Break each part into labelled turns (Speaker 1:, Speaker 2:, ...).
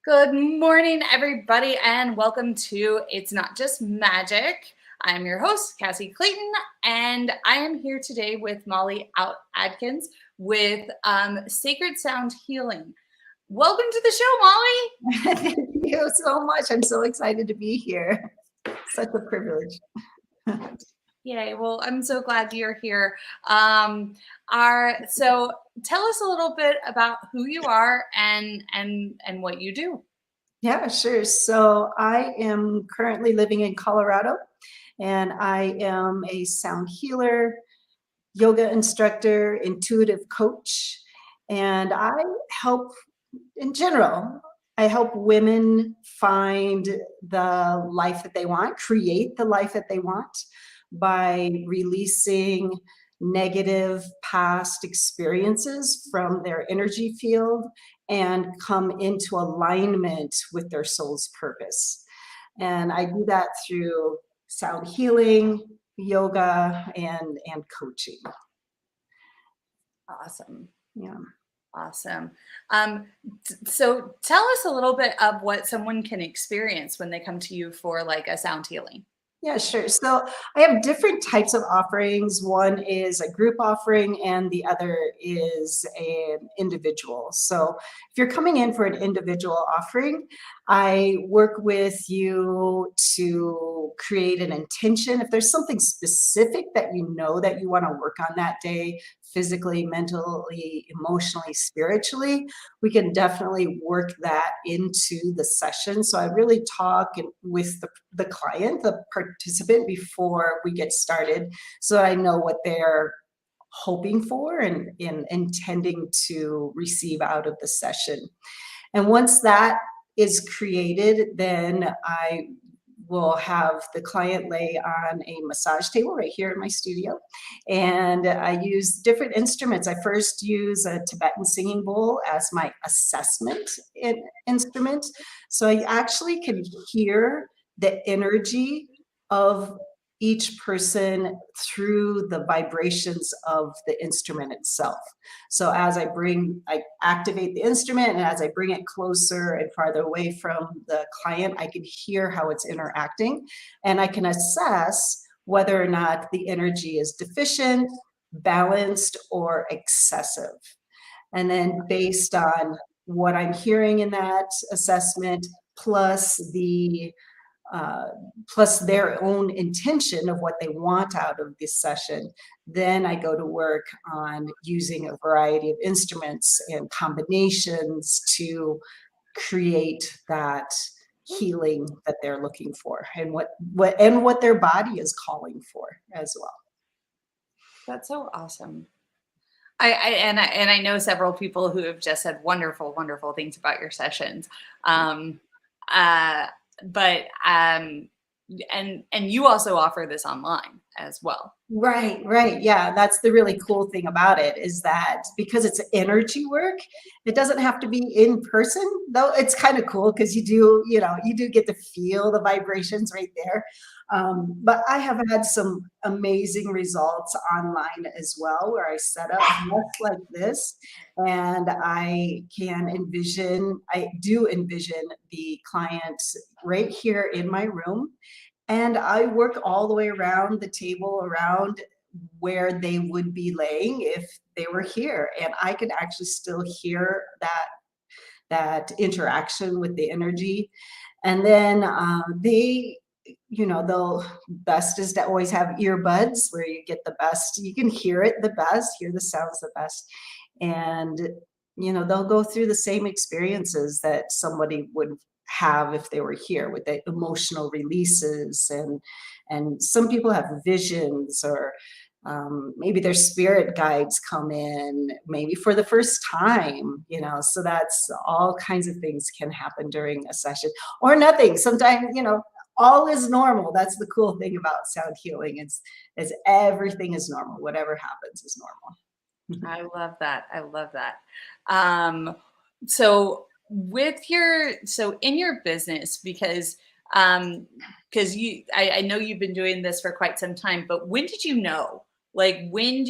Speaker 1: Good morning, everybody, and welcome to It's Not Just Magic. I'm your host, Cassie Clayton, and I am here today with Molly Adkins with Sacred Sound Healing. Welcome to the show, Molly.
Speaker 2: Thank you so much. I'm so excited to be here. Such a privilege.
Speaker 1: Yay, well, I'm so glad you're here. So tell us a little bit about who you are and what you do.
Speaker 2: Yeah, sure. So I am currently living in Colorado, and I am a sound healer, yoga instructor, intuitive coach, and I help, in general, I help women find the life that they want, create the life that they want by releasing negative past experiences from their energy field and come into alignment with their soul's purpose. And I do that through sound healing, yoga, and coaching.
Speaker 1: Awesome.
Speaker 2: Yeah.
Speaker 1: Awesome. So tell us a little bit of what someone can experience when they come to you for like a sound healing.
Speaker 2: Yeah, sure. So I have different types of offerings. One is a group offering and the other is an individual. So if you're coming in for an individual offering, I work with you to create an intention. If there's something specific that you know that you want to work on that day, physically, mentally, emotionally, spiritually, we can definitely work that into the session. So I really talk with the client, the participant, before we get started, so I know what they're hoping for and intending to receive out of the session. And once that is created, then I will have the client lay on a massage table right here in my studio. And I use different instruments. I first use a Tibetan singing bowl as my assessment instrument. So I actually can hear the energy of each person through the vibrations of the instrument itself. So as I activate the instrument, and as I bring it closer and farther away from the client, I can hear how it's interacting, and I can assess whether or not the energy is deficient, balanced, or excessive. And then based on what I'm hearing in that assessment, plus their own intention of what they want out of this session, then I go to work on using a variety of instruments and combinations to create that healing that they're looking for, and what their body is calling for as well.
Speaker 1: That's so awesome. I know several people who have just said wonderful, wonderful things about your sessions. And you also offer this online as well.
Speaker 2: Right. Yeah, that's the really cool thing about it, is that because it's energy work, it doesn't have to be in person, though it's kind of cool because you do get to feel the vibrations right there. But I have had some amazing results online as well, where I set up just like this, and I do envision the client right here in my room. And I work all the way around the table, around where they would be laying if they were here. And I can actually still hear that interaction with the energy. And then the best is to always have earbuds where you get the best. You can hear it the best, hear the sounds the best. And, they'll go through the same experiences that somebody would have if they were here, with the emotional releases, and some people have visions, or maybe their spirit guides come in maybe for the first time, so that's all kinds of things can happen during a session, or nothing. Sometimes, all is normal. That's the cool thing about sound healing, is everything is normal. Whatever happens is normal.
Speaker 1: I love that. I love that. So in your business, because I know you've been doing this for quite some time, but when did you know? Like, when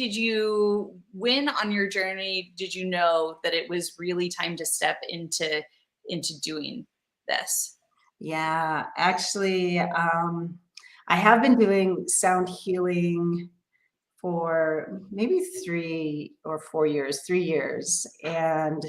Speaker 1: on your journey did you know that it was really time to step into into doing this?
Speaker 2: Yeah, actually, I have been doing sound healing for maybe 3 or 4 years, 3 years. And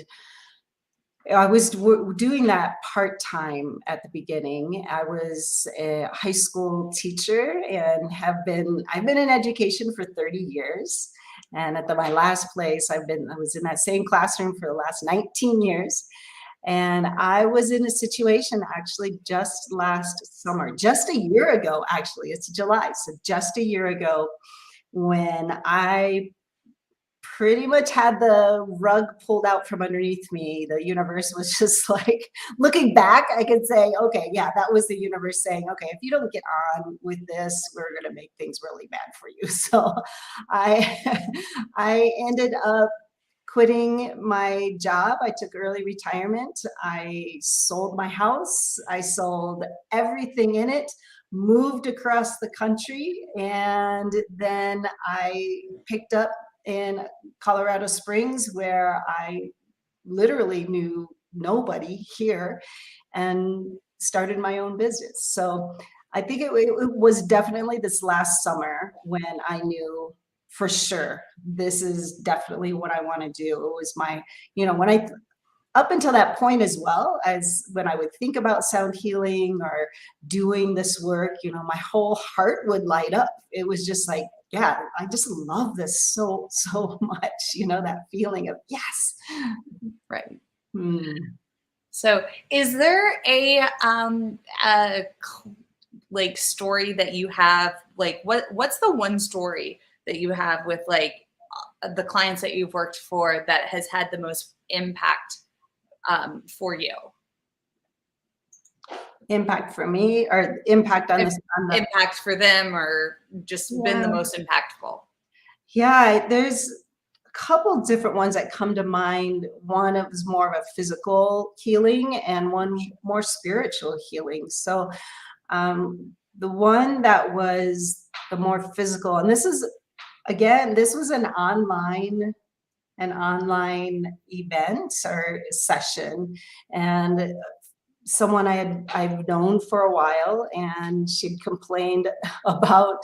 Speaker 2: I was doing that part-time at the beginning. I was a high school teacher and I've been in education for 30 years. And at my last place, I was in that same classroom for the last 19 years. And I was in a situation actually just last summer, just a year ago, actually, it's July. So just a year ago, when I pretty much had the rug pulled out from underneath me. The universe was just like, looking back, I could say, okay, yeah, that was the universe saying, okay, if you don't get on with this, we're going to make things really bad for you. So I, I ended up quitting my job. I took early retirement. I sold my house. I sold everything in it, moved across the country, and then I picked up in Colorado Springs, where I literally knew nobody here, and started my own business. So I think it was definitely this last summer when I knew for sure this is definitely what I want to do. It was my, when I, up until that point, as well as when I would think about sound healing or doing this work, my whole heart would light up. It was just like, yeah, I just love this so, so much, that feeling of yes.
Speaker 1: Right.
Speaker 2: Hmm.
Speaker 1: So is there like story that you have, like what's the one story that you have with like the clients that you've worked for that has had the most impact for you?
Speaker 2: Impact for me, or impact on this?
Speaker 1: Impact for them, or just been the most impactful?
Speaker 2: Yeah, there's a couple different ones that come to mind. One, it was more of a physical healing, and one more spiritual healing. So the one that was the more physical, and this is, again, this was an online event or session, and someone I've known for a while, and she'd complained about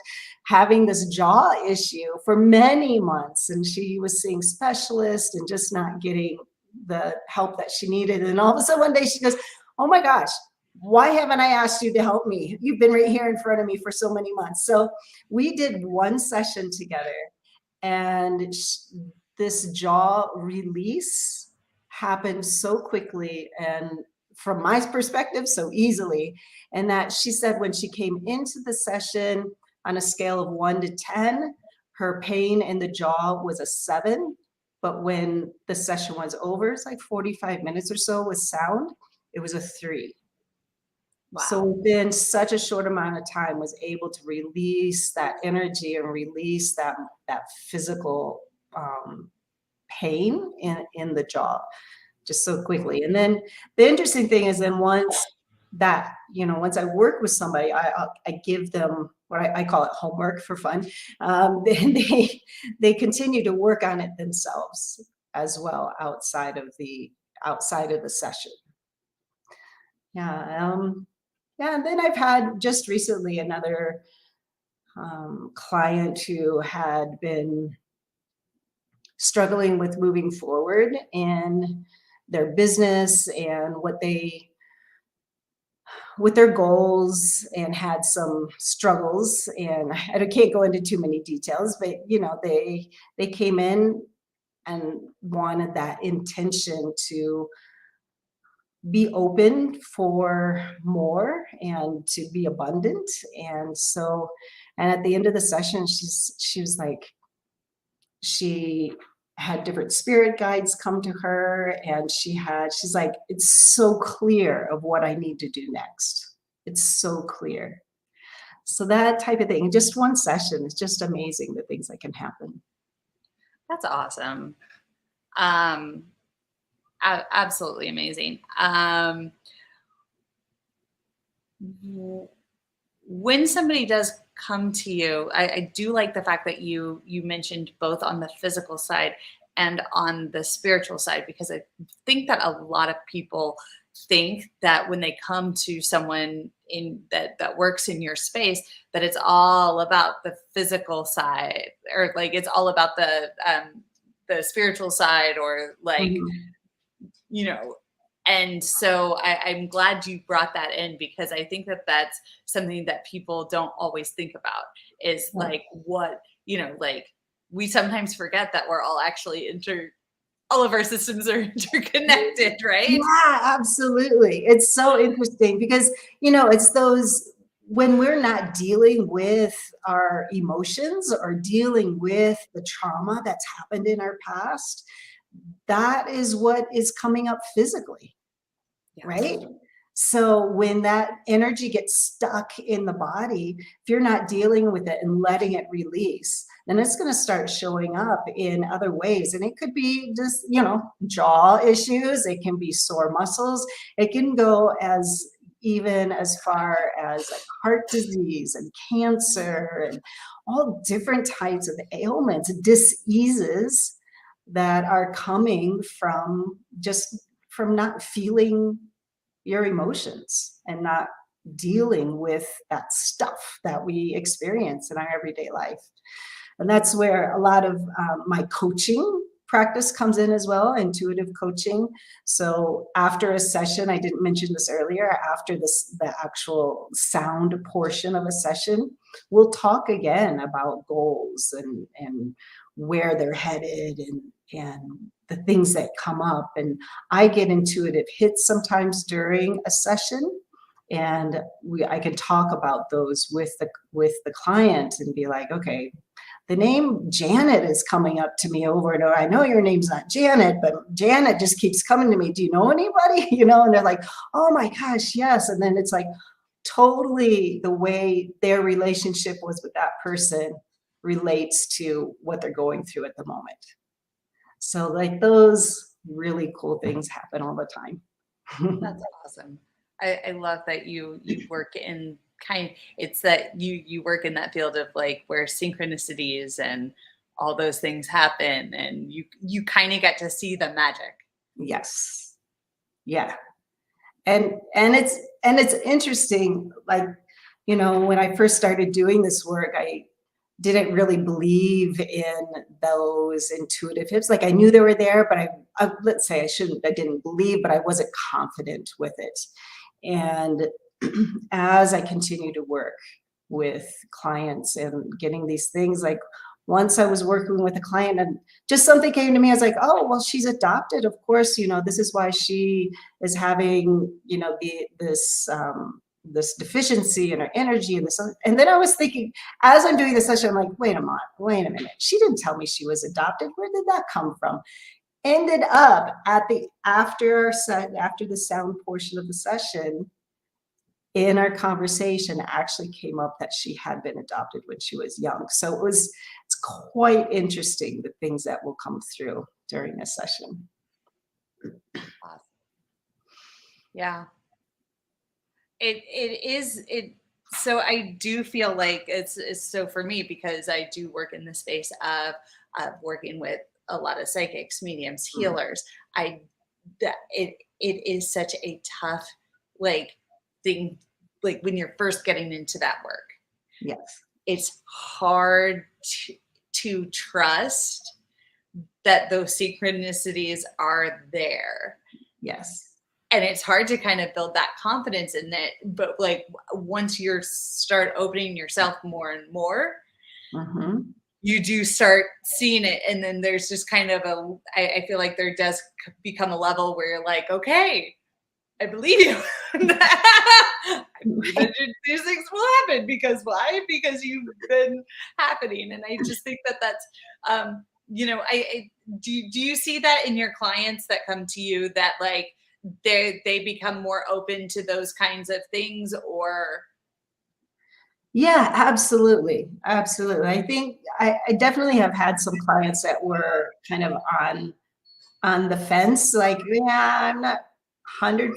Speaker 2: having this jaw issue for many months, and she was seeing specialists and just not getting the help that she needed. And all of a sudden one day she goes, oh my gosh, why haven't I asked you to help me? You've been right here in front of me for so many months. So we did one session together, and this jaw release happened so quickly, and from my perspective, so easily. And that she said when she came into the session, on a scale of 1 to 10, her pain in the jaw was a 7. But when the session was over, it's like 45 minutes or so with sound, it was a 3.
Speaker 1: Wow.
Speaker 2: So within such a short amount of time, was able to release that energy and release that physical pain in the jaw just so quickly. And then the interesting thing is, then once I work with somebody, I give them what I call it homework for fun. Then they continue to work on it themselves as well outside of the session. Yeah. Yeah. And then I've had just recently another client who had been struggling with moving forward in their business and with their goals, and had some struggles. And I can't go into too many details, but they came in and wanted that intention to be open for more and to be abundant. And at the end of the session, she was like, she had different spirit guides come to her, and she's like, it's so clear of what I need to do next. It's so clear. So that type of thing, just one session, is just amazing, the things that can happen.
Speaker 1: That's awesome. Absolutely amazing. When somebody does come to you, I do like the fact that you mentioned both on the physical side and on the spiritual side, because I think that a lot of people think that when they come to someone in that works in your space, that it's all about the physical side, or like it's all about the spiritual side, or like,
Speaker 2: Mhm.
Speaker 1: you know. And so I'm glad you brought that in, because I think that that's something that people don't always think about, is
Speaker 2: Right.
Speaker 1: like what, like we sometimes forget that we're all actually all of our systems are interconnected, right?
Speaker 2: Yeah, absolutely. It's so interesting because, it's those when we're not dealing with our emotions or dealing with the trauma that's happened in our past, that is what is coming up physically,
Speaker 1: Yes.
Speaker 2: right? So when that energy gets stuck in the body, if you're not dealing with it and letting it release, then it's going to start showing up in other ways. And it could be just, jaw issues. It can be sore muscles. It can go as even as far as like heart disease and cancer and all different types of ailments, diseases that are coming from just from not feeling your emotions and not dealing with that stuff that we experience in our everyday life. And that's where a lot of my coaching practice comes in as well, intuitive coaching. So after a session, I didn't mention this earlier, after the actual sound portion of a session, we'll talk again about goals and where they're headed and the things that come up. And I get intuitive hits sometimes during a session, and I can talk about those with the client and be like, okay, the name Janet is coming up to me over and over. I know your name's not Janet, but Janet just keeps coming to me. Do you know anybody? And they're like, oh my gosh, yes. And then it's like totally the way their relationship was with that person relates to what they're going through at the moment. So like those really cool things happen all the time.
Speaker 1: That's awesome. I love that you work in it's that you work in that field of like where synchronicities and all those things happen, and you kind of get to see the magic.
Speaker 2: Yes. Yeah. And it's interesting, like, when I first started doing this work, I didn't really believe in those intuitive hips. Like I knew they were there, but let's say I didn't believe, but I wasn't confident with it. And as I continue to work with clients and getting these things, like once I was working with a client and just something came to me, I was like, oh, well, she's adopted. Of course, this is why she is having, this deficiency in her energy and this. And then I was thinking, as I'm doing the session, I'm like, wait a minute. She didn't tell me she was adopted. Where did that come from? Ended up at the after the sound portion of the session, in our conversation actually came up that she had been adopted when she was young. So it's quite interesting, the things that will come through during a session.
Speaker 1: Awesome. Yeah. It is it. So I do feel like it's so for me, because I do work in the space of working with a lot of psychics, mediums,
Speaker 2: Mm.
Speaker 1: healers. I that it is such a tough like thing, like when you're first getting into that work.
Speaker 2: Yes.
Speaker 1: It's hard to trust that those synchronicities are there,
Speaker 2: Yes.
Speaker 1: and it's hard to kind of build that confidence in it. But like once you start opening yourself more and more,
Speaker 2: Mm-hmm.
Speaker 1: you do start seeing it. And then there's just kind of I feel like there does become a level where you're like, okay, I believe you. I believe that these things will happen, because why? Because you've been happening. And I just think that that's, I do you see that in your clients that come to you, that like they become more open to those kinds of things, or?
Speaker 2: Yeah, absolutely. Absolutely. I think I definitely have had some clients that were kind of on the fence, like, yeah, I'm not 100%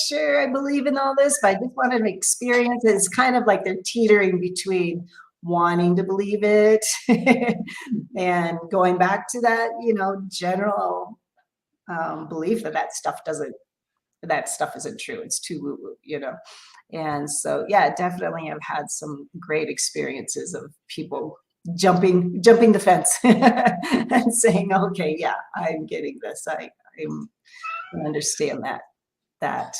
Speaker 2: sure I believe in all this, but I just wanted to experience it. It's kind of like they're teetering between wanting to believe it and going back to that, general belief that stuff doesn't that stuff isn't true. It's too woo-woo, you know? And so, yeah, definitely I've had some great experiences of people jumping the fence and saying, okay, yeah, I'm getting this. I understand that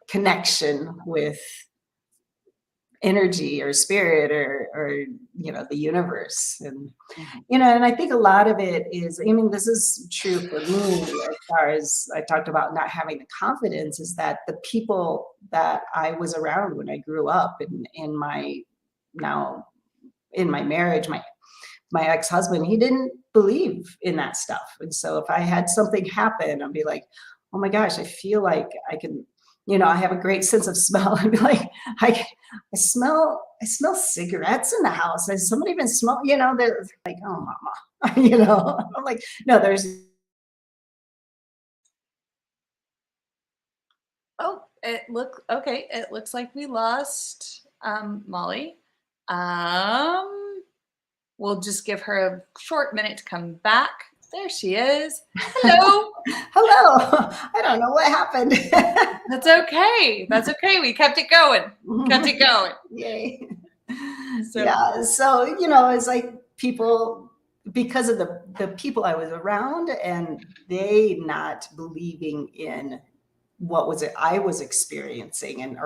Speaker 2: connection with energy or spirit or the universe. And and I think a lot of it is, I mean, this is true for me as far as I talked about not having the confidence, is that the people that I was around when I grew up in my now in my marriage, my ex-husband, he didn't believe in that stuff. And so if I had something happen, I'd be like, oh my gosh, I feel like I can, I have a great sense of smell. I'd be like, I smell cigarettes in the house. Has somebody been smoking? They're like, oh mama, I'm like, no, there's
Speaker 1: Oh, it looks like we lost Molly. We'll just give her a short minute to come back. There she is. Hello.
Speaker 2: hello. I don't know what happened.
Speaker 1: That's okay. That's okay. We kept it going. Kept it going.
Speaker 2: Yay.
Speaker 1: So,
Speaker 2: Yeah. So, it's like people, because of the people I was around and they not believing in what was it I was experiencing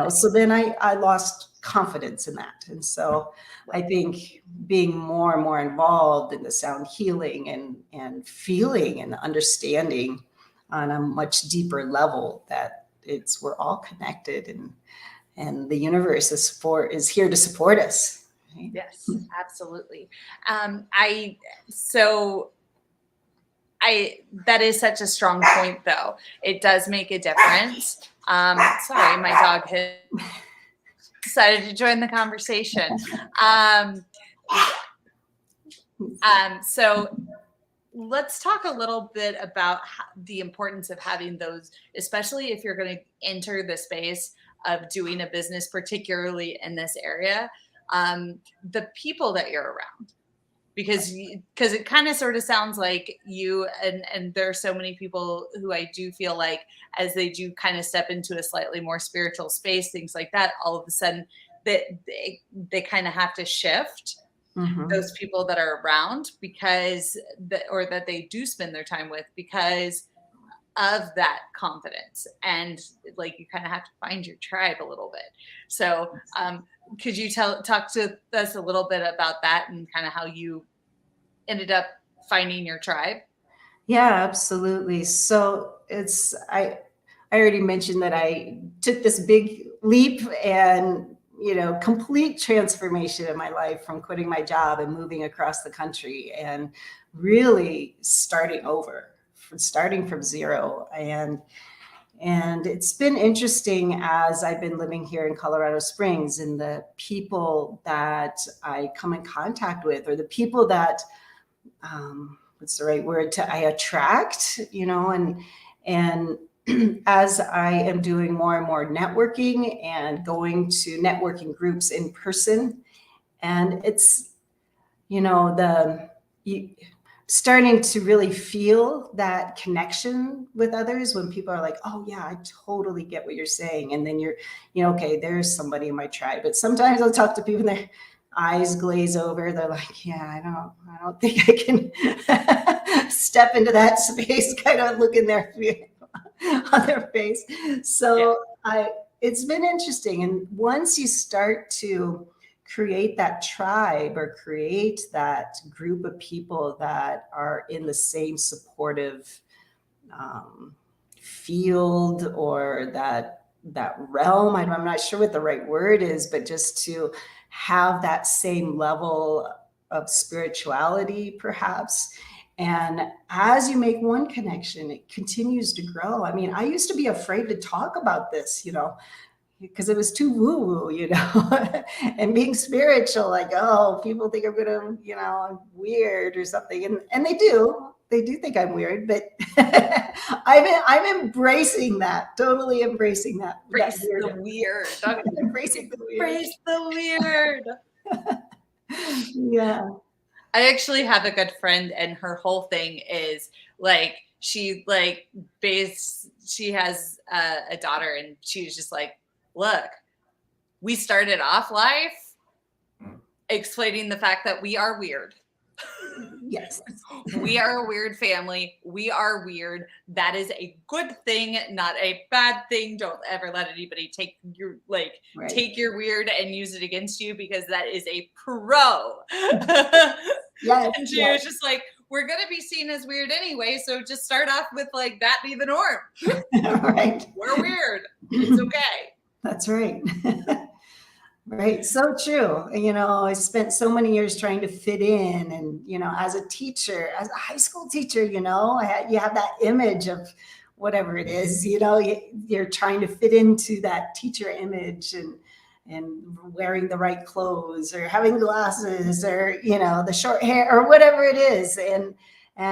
Speaker 2: so then I lost confidence in that. And so I think being more and more involved in the sound healing and feeling and understanding on a much deeper level that we're all connected and the universe is here to support us. Right?
Speaker 1: yes, absolutely. That is such a strong point, though. It does make a difference. Sorry, my dog has decided to join the conversation. So let's talk a little bit about the importance of having those, especially if you're going to enter the space of doing a business, particularly in this area, the people that you're around. Because it kind of sort of sounds like you and there are so many people who I do feel like as they do kind of step into a slightly more spiritual space, things like that, all of a sudden that they kind of have to shift those people that are around or that they do spend their time with because of that confidence. And like, you kind of have to find your tribe a little bit. So, could you talk to us a little bit about that and kind of how you ended up finding your tribe?
Speaker 2: Yeah, absolutely. So I already mentioned that I took this big leap and complete transformation in my life from quitting my job and moving across the country and really starting from zero. And it's been interesting as I've been living here in Colorado Springs, and the people that I come in contact with, or the people that, what's the right word, I attract, and as I am doing more and more networking and going to networking groups in person, and it's, starting to really feel that connection with others when people are like, oh yeah, I totally get what you're saying. And then you're, okay, there's somebody in my tribe. But sometimes I'll talk to people and their eyes glaze over. They're like, yeah, I don't think I can step into that space, kind of look in their on their face. So it's been interesting. And once you start to create that tribe or create that group of people that are in the same supportive field or that realm, I'm not sure what the right word is, but just to have that same level of spirituality perhaps. And as you make one connection, it continues to grow. I mean, I used to be afraid to talk about this, because it was too woo-woo, and being spiritual, like, oh, people think I'm gonna, I'm weird or something. And they do think I'm weird, but I'm embracing that, totally embracing that.
Speaker 1: Embrace the weird.
Speaker 2: Embracing the weird.
Speaker 1: Embrace the weird.
Speaker 2: Yeah.
Speaker 1: I actually have a good friend, and her whole thing is like, she like she has a daughter, and she was just like, look, we started off life explaining the fact that we are weird.
Speaker 2: Yes.
Speaker 1: We are a weird family. We are weird. That is a good thing, not a bad thing. Don't ever let anybody take your take your weird and use it against you, because that is a pro.
Speaker 2: Yes,
Speaker 1: And she was just like, we're gonna be seen as weird anyway, so just start off with like that be the norm.
Speaker 2: Right.
Speaker 1: We're weird. It's okay.
Speaker 2: That's right. Right. So true. You know, I spent so many years trying to fit in, and, you know, as a teacher, as a high school teacher, you know, you have that image of whatever it is, you know, you're trying to fit into that teacher image, and wearing the right clothes, or having glasses, or, you know, the short hair, or whatever it is. And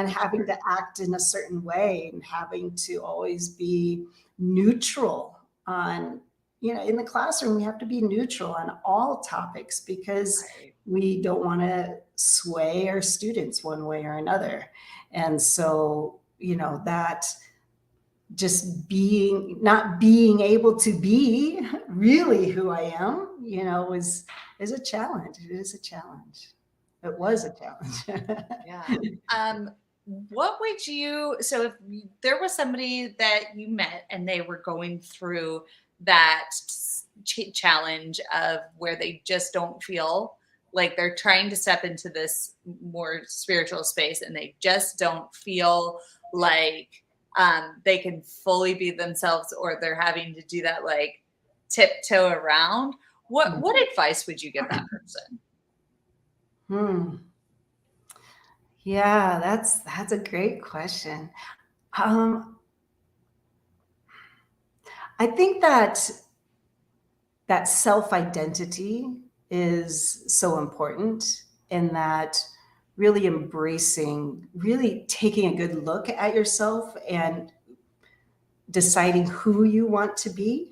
Speaker 2: having to act in a certain way, and having to always be neutral on, you know, in the classroom, we have to be neutral on all topics, because we don't want to sway our students one way or another. And so, you know, that just not being able to be really who I am, you know, is a challenge. It is a challenge. It was a challenge.
Speaker 1: Yeah. What would you, so if there was somebody that you met and they were going through that challenge of where they just don't feel like they're trying to step into this more spiritual space, and they just don't feel like they can fully be themselves, or they're having to do that like tiptoe around, what advice would you give that person?
Speaker 2: Yeah, that's a great question. I think that self-identity is so important, in that really embracing, really taking a good look at yourself, and deciding who you want to be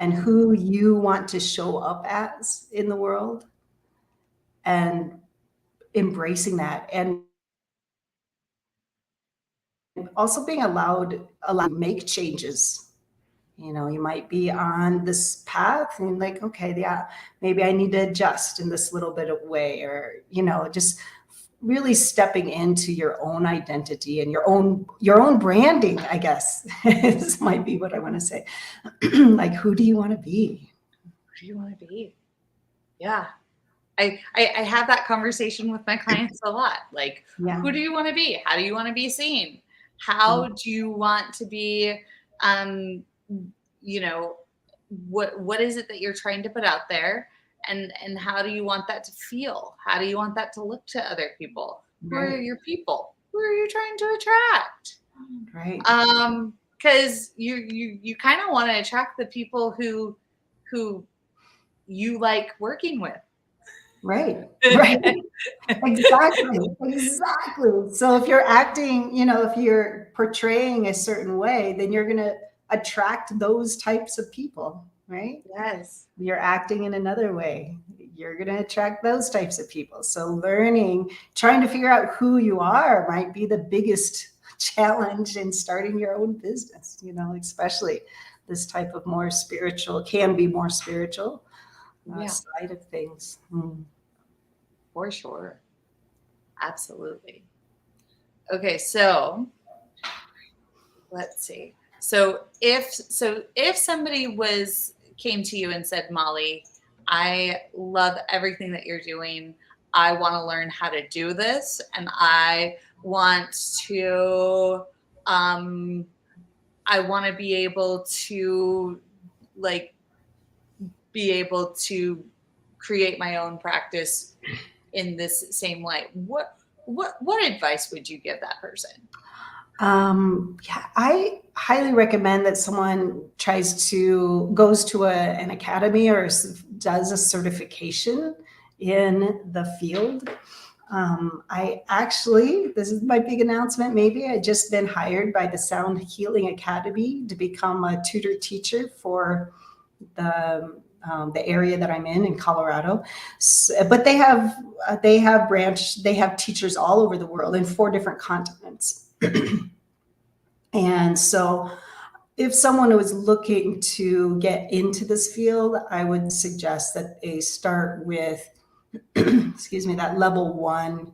Speaker 2: and who you want to show up as in the world, and embracing that, and also being allowed to make changes. You know, you might be on this path and like, okay, yeah, maybe I need to adjust in this little bit of way, or, you know, just really stepping into your own identity and your own branding, I guess. This might be what I want to say. Like, who do you want to be?
Speaker 1: Who do you want to be? Yeah. I have that conversation with my clients a lot. Like, who do you want to be? How do you want to be seen? How do you want to be, you know, what is it that you're trying to put out there? And how do you want that to feel? How do you want that to look to other people? Who are your people? Who are you trying to attract?
Speaker 2: Right.
Speaker 1: Because you kind of want to attract the people who you like working with.
Speaker 2: Right. Right. Exactly. So if you're acting, you know, if you're portraying a certain way, then you're going to attract those types of people, right?
Speaker 1: Yes.
Speaker 2: You're acting in another way, you're going to attract those types of people. So trying to figure out who you are might be the biggest challenge in starting your own business, you know, especially this type of more spiritual side of things.
Speaker 1: For sure. Absolutely. Okay, so let's see. So if somebody came to you and said, Molly, I love everything that you're doing. I want to learn how to do this, and I want to be able to create my own practice in this same way. What advice would you give that person?
Speaker 2: Yeah, I highly recommend that someone goes to an academy, or does a certification in the field. This is my big announcement. Maybe I just been hired by the Sound Healing Academy to become a tutor teacher for the area that I'm in Colorado. But they have teachers all over the world in 4 different continents. And so if someone was looking to get into this field, I would suggest that they start with, excuse me, that level 1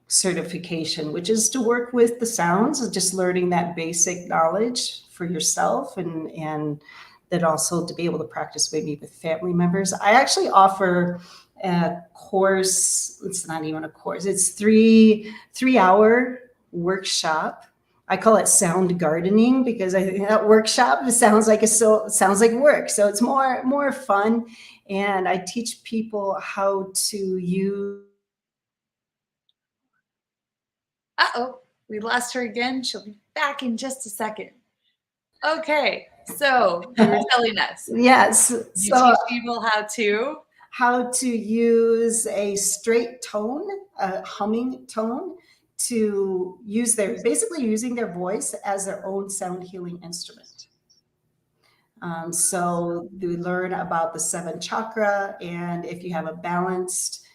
Speaker 2: certification, which is to work with the sounds, just learning that basic knowledge for yourself, and then also to be able to practice maybe with family members. I actually offer a course. It's not even a course. It's three-hour workshop. I call it sound gardening because I think that workshop sounds like work. So it's more fun, and I teach people how to use.
Speaker 1: Uh-oh, we lost her again. She'll be back in just a second. Okay, so you were telling us.
Speaker 2: Yes.
Speaker 1: You
Speaker 2: So
Speaker 1: teach people
Speaker 2: how to use a straight tone, a humming tone, to use basically using their voice as their own sound healing instrument. So we learn about the 7 chakra, and if you have a balanced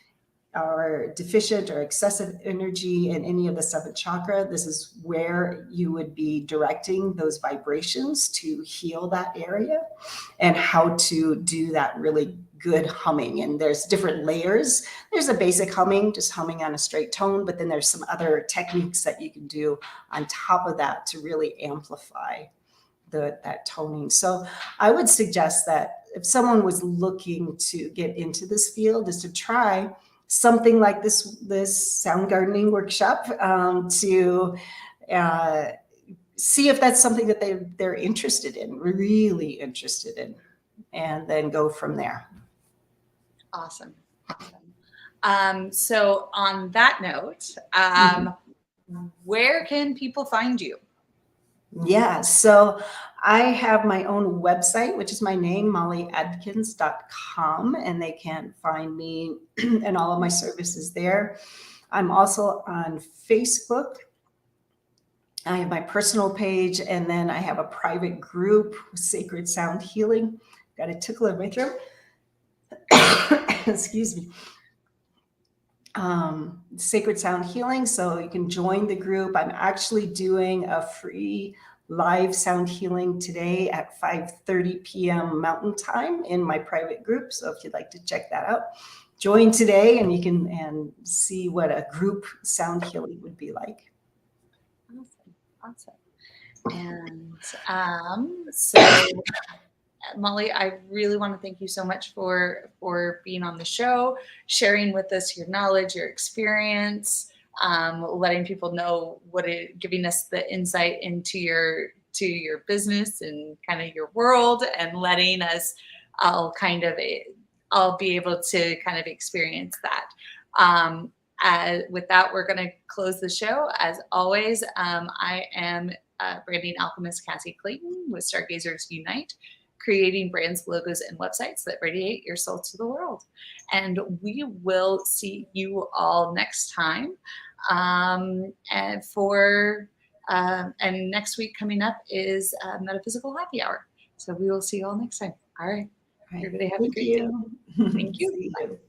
Speaker 2: or deficient or excessive energy in any of the 7 chakra, this is where you would be directing those vibrations to heal that area, and how to do that really good humming. And there's different layers. There's a basic humming, just humming on a straight tone, but then there's some other techniques that you can do on top of that to really amplify that toning. So I would suggest that if someone was looking to get into this field, is to try something like this sound gardening workshop, to see if that's something that they're interested in, really interested in, and then go from there.
Speaker 1: Awesome. So on that note, where can people find you?
Speaker 2: Yeah, so I have my own website, which is my name, mollyadkins.com, and they can find me and all of my services there. I'm also on Facebook. I have my personal page, and then I have a private group, Sacred Sound Healing. Got a tickle in my throat. Excuse me. Sacred Sound Healing, so you can join the group. I'm actually doing a free live sound healing today at 5:30 p.m. Mountain Time in my private group. So if you'd like to check that out, join today, and you can see what a group sound healing would be like.
Speaker 1: Awesome. And so Molly, I really want to thank you so much for being on the show, sharing with us your knowledge, your experience, letting people know giving us the insight into your business and kind of your world, and letting us I'll be able to kind of experience that. With that, we're going to close the show. As always, I am branding alchemist Cassie Clayton with Stargazers Unite, creating brands, logos, and websites that radiate your soul to the world. And we will see you all next time. And next week coming up is Metaphysical Happy Hour. So we will see you all next time. All right. Everybody have a great day.
Speaker 2: Thank you.
Speaker 1: Thank you.